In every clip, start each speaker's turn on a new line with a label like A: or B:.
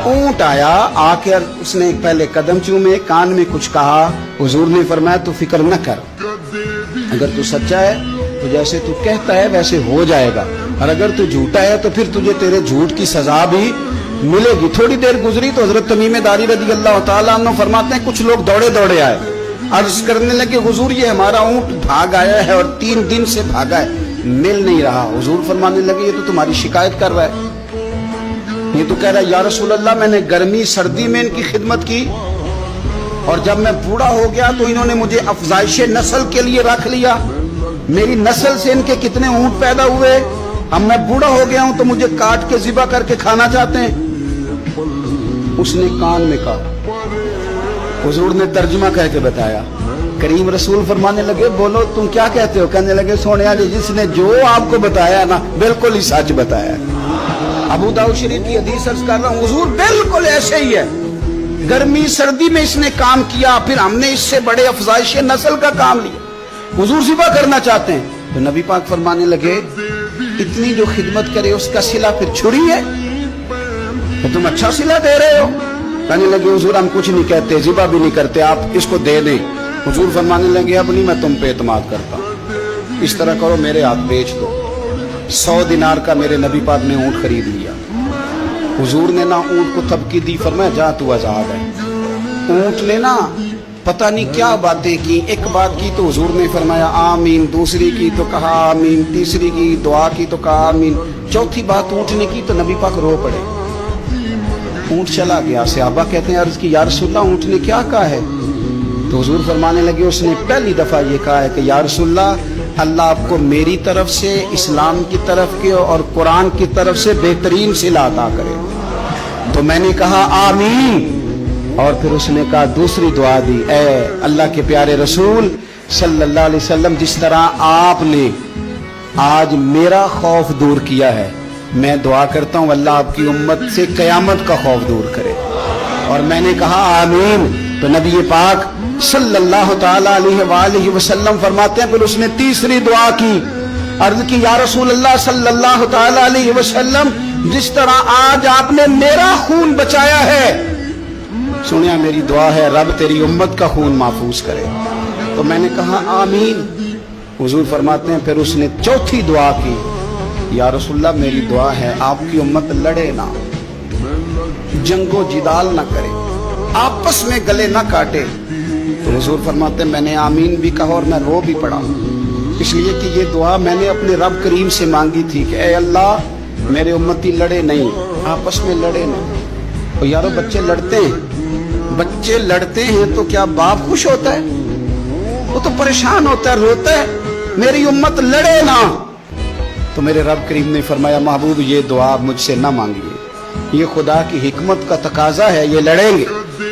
A: ऊंट आया, आकर उसने पहले कदम चूमे, कान में कुछ कहा। हुजूर ने फरमाया तू फिक्र न कर, अगर तू सच्चा है तो जैसे तू कहता है वैसे हो जाएगा, और अगर तू झूठा है तो फिर तुझे तेरे झूठ की सजा भी मिलेगी। थोड़ी देर गुजरी तो हजरत तमीम दारी रज़ी अल्लाह तआला अन्हु फरमाते हैं कुछ लोग दौड़े दौड़े आए, अर्ज करने लगे हुजूर ये हमारा ऊंट भाग आया है और 3 दिन से भागा है, मिल नहीं रहा। हुजूर फरमाने लगे ये तो तुम्हारी शिकायत कर रहा है, ये तो कह रहा है या रसूल अल्लाह मैंने गर्मी सर्दी में इनकी खिदमत की और जब मैं बूढ़ा हो गया तो इन्होंने मुझे अफजाइश नस्ल के लिए रख लिया, मेरी नस्ल से इनके कितने ऊंट पैदा हुए, अब मैं बूढ़ा हो गया हूं तो मुझे काट के ज़िबा करके खाना चाहते हैं। उसने कान में कहा, हुजूर ने तर्जुमा कह के बताया। करीम रसूल फरमाने लगे बोलो तुम क्या कहते हो? कहने लगे सोनिया जी जिसने जो आपको बताया ना बिल्कुल ही सच बताया। अबू दाऊद शरीफ की हदीस अर्ज कर रहा हूं, हुजूर बिल्कुल ऐसे ही है, गर्मी सर्दी में इसने काम किया, फिर हमने इससे बड़े अफजाइश नस्ल का काम लिया, हुजूर ज़िबा करना चाहते हैं। तो नबी पाक फरमाने लगे इतनी जो खिदमत करे उसका सिला फिर छुरी है, तो तुम अच्छा सिला दे रहे हो। कहने लगे हुजूर हम कुछ नहीं कहते, ज़िबा भी नहीं करते, आप इसको दे दें। हुजूर फरमाने लगे अब नहीं मैं तुम पे एतमाद करता, इस तरह करो मेरे हाथ बेच दो। 100 दिनार का मेरे नबी पाक ने ऊंट खरीद लिया। हुजूर ने ना ऊंट को थपकी दी, फरमाया जा तू आजाद है। ऊंट ने ना पता नहीं क्या बातें की, एक बात की तो हुजूर ने फरमाया आमीन, दूसरी की तो कहा आमीन, तीसरी की दुआ की तो कहा आमीन, चौथी बात ऊंट ने की तो नबी पाक रो पड़े। ऊंट चला गया। सहाबा कहते हैं अर्ज की या रसूलल्लाह ऊंट ने क्या कहा है? तो हुजूर फरमाने लगे उसने पहली दफा ये कहा है कि या रसूलल्लाह अल्लाह आपको मेरी तरफ से, इस्लाम की तरफ के और कुरान की तरफ से बेहतरीन सिला अता करे। तो मैंने कहा आमीन, और फिर उसने कहा दूसरी दुआ दी, ए अल्लाह के प्यारे रसूल सल्लल्लाहु अलैहि वसल्लम जिस तरह आपने आज मेरा खौफ दूर किया है, मैं दुआ करता हूँ अल्लाह आपकी उम्मत से कयामत का खौफ दूर करे। और मैंने कहा आमीन। तो नबी पाक सल्लल्लाहु ताला अलैहि वसल्लम फरमाते हैं फिर उसने तीसरी दुआ की, अर्ज की या रसूल अल्लाह सल्लल्लाहु ताला अलैहि वसल्लम जिस तरह आज आपने मेरा खून बचाया है, सुनिया मेरी दुआ है रब तेरी उम्मत का खून महफूज करे। तो मैंने कहा आमीन। हुजूर फरमाते हैं फिर उसने चौथी दुआ की, या रसूलल्लाह मेरी दुआ है आपकी उम्मत लड़े ना, जंगो जिदाल ना करे, आपस में गले ना काटे। तो हुजूर फरमाते हैं मैंने आमीन भी कहा और मैं रो भी पड़ा, इसलिए कि ये दुआ मैंने अपने रब करीम से मांगी थी कि ए अल्लाह मेरे उम्मती लड़े नहीं, आपस में लड़े नहीं। तो यारो बच्चे लड़ते हैं, बच्चे लड़ते हैं तो क्या बाप खुश होता है? वो तो परेशान होता है, रोता है, मेरी उम्मत लड़े ना। तो मेरे रब करीम ने फरमाया महबूब ये दुआ आप मुझसे ना मांगिए, ये खुदा की हिकमत का तकाजा है, ये लड़ेंगे।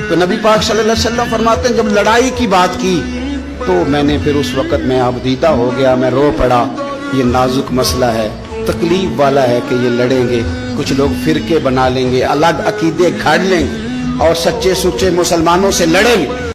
A: तो नबी पाक सल्लल्लाहु अलैहि वसल्लम फरमाते हैं जब लड़ाई की बात की तो मैंने फिर उस वक़्त मैं आबदीदा हो गया, मैं रो पड़ा। ये नाजुक मसला है, तकलीफ वाला है कि ये लड़ेंगे, कुछ लोग फिरके बना लेंगे, अलग अकीदे घाड़ लेंगे और सच्चे सुच्चे मुसलमानों से लड़ेंगे।